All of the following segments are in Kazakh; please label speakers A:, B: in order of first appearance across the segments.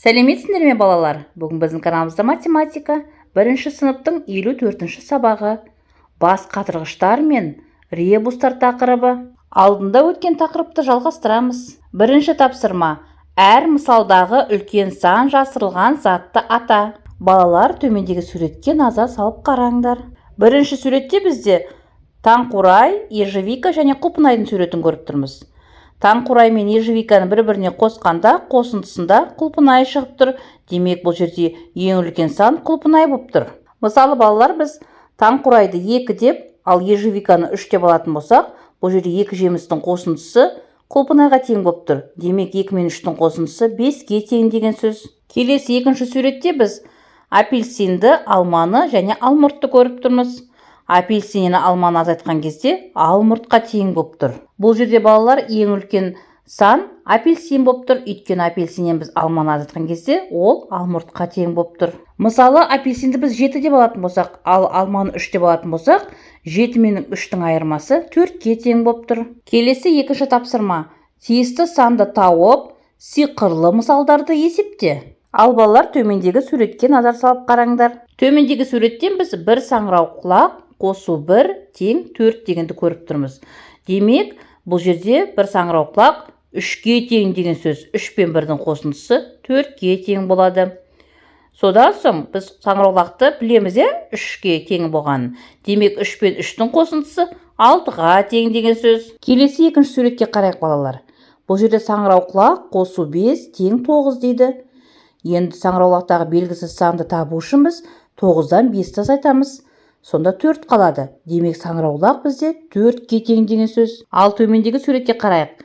A: Сәлеметсіңдер ме балалар? Бүгін біздің каналымызда математика 1 сыныптың 54 сабағы бас қатырғыштар мен ребустар тақырыбы. Алдында өткен тақырыпты жалғастырамыз. Бірінші тапсырма. Әр мысалдағы үлкен сан жасырылған затты ата. Балалар төмендегі суретке назар салып қараңдар. Бірінші суретте бізде Таңқурай, ежевика және құлпынайдың суретін көріп тұрмыз. Таңқурай мен ежевиканы бір-біріне қосқанда қосындысында құлпынай шығып тұр. Демек, бұл жерде ең үлкен сан құлпынай болып тұр. Мысалы, балалар, біз Таңқурайды 2 деп, ал ежевиканы 3 деп алатын болсақ, бұл жерде 2 жемістің қосындысы құлпынайға тең болып тұр. Демек, 2 мен 3-тің қосындысы 5-ге тең деген сөз. Келесі екінші суретте біз апельсинді, алманы және алмұртты көріп тұрмыз. Апельсинені алманы азайтқан кезде алмұртқа тең болып тұр. Бұл жерде балалар ең үлкен сан апельсин болып тұр. Өйткені апельсиннен біз алманы азайтқан кезде ол алмұртқа тең болып тұр. Мысалы, апельсинді біз 7 деп алатын болсақ, ал алманы 3 деп алатын болсақ, 7 мен 3-тің айырмасы 4-ге тең болып тұр. Келесі екінші тапсырма. Тиісті санды тауып, сиқырлы мысалдарды есепте. Ал балалар, төмендегі суретке назар салып қараңдар. Төмендегі суреттен біз бір саңырау құлақ қосу 1 тең 4 дегенді көріп тұрмыз. Демек, бұл жерде бір саңырау құлақ 3-ге тең деген сөз. 3 пен 1-дің қосындысы 4-ге тең болады. Содан соң біз саңырау құлақты білеміз, 3-ге тең болғанын. Демек, 3 пен 3-тің қосындысы 6-ға тең деген сөз. Келесі екінші суретке қарайық, балалар. Бұл жерде саңырау құлақ қосу 5 тең 9 дейді. Енді саңырау құлақтағы белгісіз санды табу үшін біз 9-дан 5-ті азайтамыз. Сонда 4 қалады. Демек, саңырау құлақ бізде 4-ге тең деген сөз. Ал төмендегі суретке қарайық.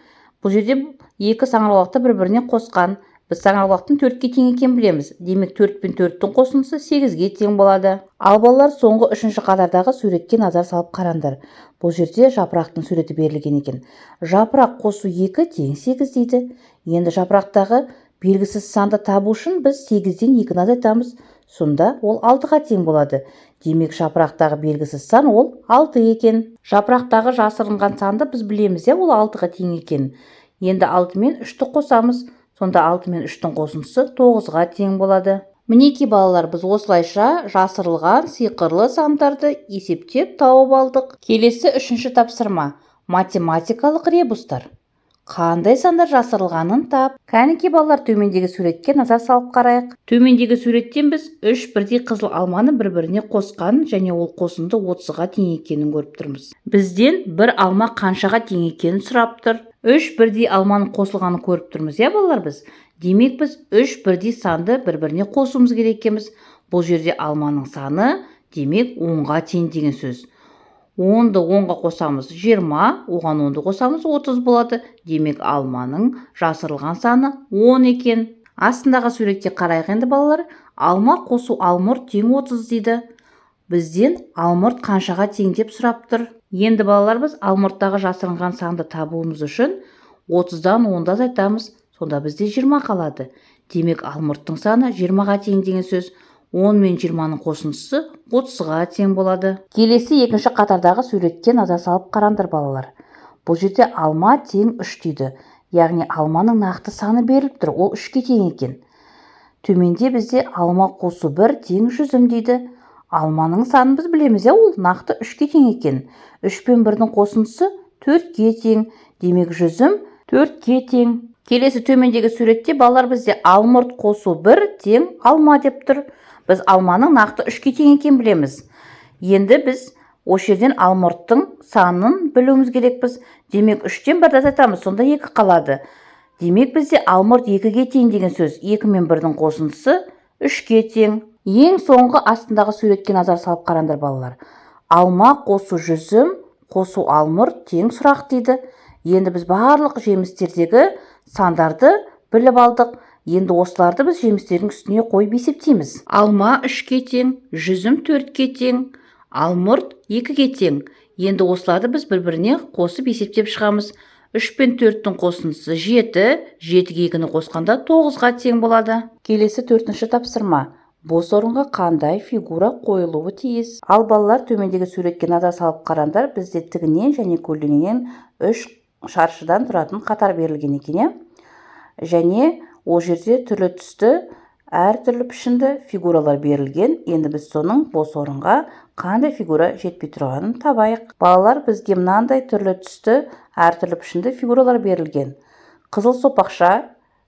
A: Бұл жерде 2 саңырау құлақты бір-біріне қосқан. Біз саңырау құлақтың 4-ге тең екенін білеміз. Демек, 4 пен 4-тің қосындысы 8-ге тең болады. Ал балалар, соңғы 3-ші қатардағы суретке назар салып қараңдар. Бұл жерде жапырақтың суреті берілген екен. Жапырақ қосу 2 тең 8 дейді. Енді жапырақтағы белгісіз санды табу үшін біз 8-ден 2-ні азайтамыз. Сонда ол 6-ға тең болады. Демек, жапырақтағы белгісіз сан ол 6 екен. Жапырақтағы жасырынған санды біз білеміз, ол 6-ға тең екен. Енді 6 мен 3-ті қосамыз. Сонда 6 мен 3-тің қосындысы 9-ға тең болады. Мінеки, балалар, біз осылайша жасырылған сиқырлы сандарды есептеп тауып алдық. Келесі 3-ші тапсырма. Математикалық ребустар. Қандай сандар жасырылғанын тап. Кәнеки, балалар, төмендегі суретке назар салып қарайық. Төмендегі суреттен біз 3 бірдей қызыл алманы бір-біріне қосқан және ол қосынды 30-ға тең екенін көріп тұрмыз. Бізден бір алма қаншаға тең екенін сұрап тұр. 3 бірдей алманың қосылғанын көріп тұрмыз, балалар, біз. Демек, біз 3 бірдей санды бір-біріне қосуымыз керек екенбіз. Бұл жерде алманың саны, демек, 10-ға тең деген сөз. 10-ды 10-ға қосамыз 20, оған 10-ды қосамыз 30 болады. Демек, алманың жасырылған саны 10 екен. Астындағы суретке қарайық енді, балалар. Алма қосу алмұрт тең 30 дейді. Бізден алмұрт қаншаға тең деп сұрап тұр. Енді, балалар, біз алмұрттағы жасырынған санды табуымыз үшін 30-дан 10-ды азайтамыз. Сонда бізде 20 қалады. Демек, алмұрттың саны 20-ға тең деген сөз. 10 мен 20-ның қосындысы 30-ға тең болады. Келесі екінші қатардағы суретке назар салып қараңдар, балалар. Бұл жерде алма тең 3 дейді. Яғни, алманың нақты саны беріліп тұр. Ол 3-ге тең екен. Төменде бізде алма қосу 1 тең 100 дейді. Алманың санын біз білеміз, ол нақты 3-ге тең екен. 3 пен 1-дің қосындысы 4-ге тең. Демек, 100 4-ге тең. Келесі төмендегі суретте, балалар, бізде алмұрт қосу 1 тең алма деп тұр. Біз алманың нақты 3-ге тең екенін білеміз. Енді біз осы жерден алмұрттың санын білуіміз керекпіз. Демек, 3-тен 1-ді азайтамыз, сонда 2 қалады. Демек, бізде алмұрт 2-ге тең деген сөз. 2 мен 1-дің қосындысы 3-ге тең. Ең соңғы астындағы суретке назар салып қараңдар, балалар. Алма қосу 100, қосу алмұрт тең сұрақ дейді. Енді біз барлық жемістердегі сандарды біліп алдық. Енді осыларды біз жемістердің үстіне қойып есептейміз. Алма 3-ге тең, 100 4-ге тең, алмұрт 2-ге тең. Енді осыларды біз бір-біріне қосып есептеп шығамыз. 3 пен 4-тің қосындысы 7, 7-ге 2-ні қосқанда 9-ға тең болады. Келесі 4-ші тапсырма. Бос орынға қандай фигура қойылуы тиіс? Ал балалар, төмендегі суретке назар салып қараңдар. Бізде тігінен және көлденеңнен 3 шаршыдан тұратын қатар берілген екен. Және Ол жерде түрлі түсті әртүрлі пішінді фигуралар берілген. Енді біз соның бос орынға қандай фигура жетпей тұрғанын табайық. Балалар, бізге мынандай түрлі түсті әртүрлі пішінді фигуралар берілген. Қызыл сопақша,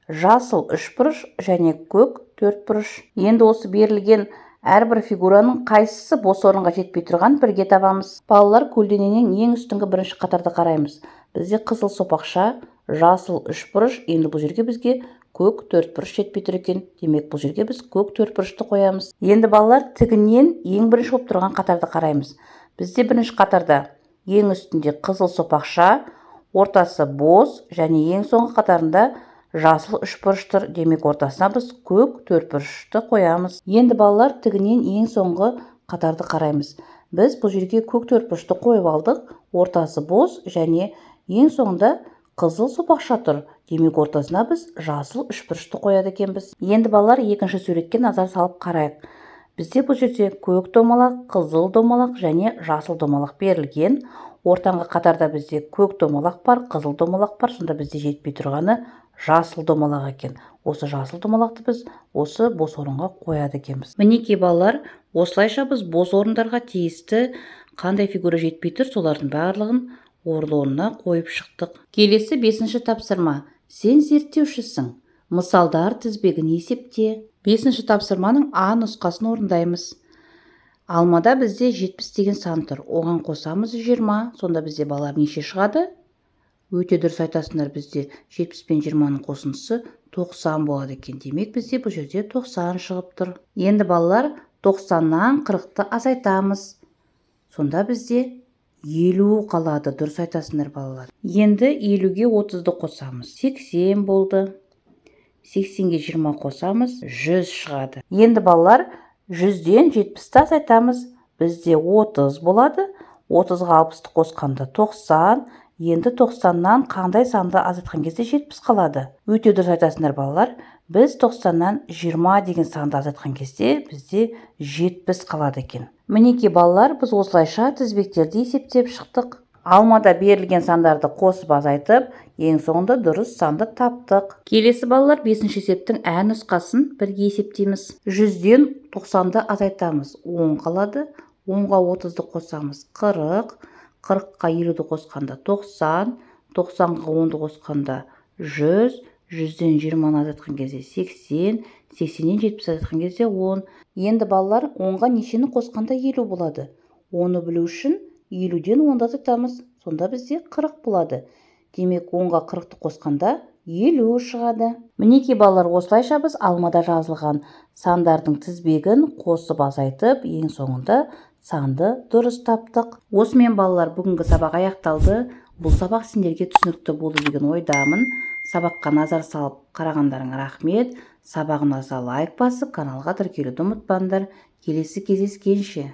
A: жасыл үшбұрыш және көк төртбұрыш. Енді осы берілген әрбір фигураның қайсысы бос орынға жетпей тұрған бірге табамыз. Балалар, көлденеңнен ең үстіңгі бірінші қатарды қараймыз. Бізде қызыл сопақша, жасыл үшбұрыш, енді бұл жерге бізге көк төртбұрыш жетпей тұр екен. Демек, бұл жерге біз көк төртбұрышты қоямыз. Енді балалар, тігінен ең бірінші болып тұрған қатарды қараймыз. Бізде бірінші қатарда ең үстінде қызыл сопақша, ортасы бос және ең соңғы қатарында жасыл үшбұрыш тұр. Демек, ортасына біз көк төртбұрышты қоямыз. Енді балалар, тігінен ең соңғы қатарды қараймыз. Біз бұл жерге көк төртбұрышты қойып алдық. Ортасы бос және ең соңында қызыл сопақша тұр. Демек, ортасына біз жасыл үшбұрышты қояды екенбіз. Енді балалар, екінші суретке назар салып қарайық. Бізде бұл жерде көк домалақ, қызыл домалақ және жасыл домалақ берілген. Ортаңғы қатарда бізде көк домалақ бар, қызыл домалақ бар. Сонда бізде жетпей тұрғаны жасыл домалақ екен. Осы жасыл домалақты біз осы бос орынға қояды екенбіз. Мінекей балалар, осылайша біз бос орындарға тиісті қандай фигура жетпей тұр, солардың барлығын орнына қойып шықтық. Келесі 5-ші тапсырма. Сен зерттеушісің. Мысалдар тізбегін есепте. 5-ші тапсырманың А нұсқасын орындаймыз. Алмада бізде 70 деген сан тұр. Оған қосамыз 20. Сонда бізде балалар неше шығады? Өте дұрыс айтасыңдар, бізде 70 пен 20-ның қосындысы 90 болады екен. Демек, бізде бұл жерде 90 шығып тұр. Енді балалар, 90-нан 40-ты азайтамыз. Сонда бізде 50 қалады. Дұрыс айтасыңдар балалар. Енді 50-ге 30-ды қосамыз. 80 болды. 80-ге 20 қосамыз. 100 шығады. Енді балалар, 100-ден 70-ті азайтамыз. Бізде 30 болады. 30-ға 60-ты қосқанда 90. Енді 90-нан қандай санды азайтқан кезде 70 қалады. Өте дұрыс айтасыңдар балалар. Біз 90-нан 20 деген санды азайтқан кезде бізде 70 қалады екен. Мінекей балалар, біз осылайша тізбектерді есептеп шықтық. Алмада берілген сандарды қосып азайтып, ең соңында дұрыс санды таптық. Келесі балалар, 5-ші есептің Ә нұсқасын бірге есептейміз. 100-ден 90-ды азайтамыз. 10 қалады. 10-ға 30-ды қосамыз. 40. 40-қа 50-ді қосқанда 90. 90-ға 10-ды қосқанда 100. 100-ден 20-ны азайтқан кезде 80. 80-ден 70 азайтқан кезде 10. Енді балалар, 10-ға нешені қосқанда 50 болады. 10-ны білу үшін 50-ден 10-ды азайтамыз. Сонда бізде 40 болады. Демек, 10-ға 40-ты қосқанда 50 шығады. Мінекей балалар, осылайша біз алмада жазылған сандардың тізбегін қосып азайтып, ең соңында санды дұрыс таптық. Осымен балалар, бүгінгі сабақ аяқталды. Бұл сабақ сендерге түсінікті болды деген ойдамын. Сабаққа назар салып қарағандарыңа рахмет. Сабағымызға лайк басып, каналға тіркелуді ұмытпаңдар. Келесі кездескенше.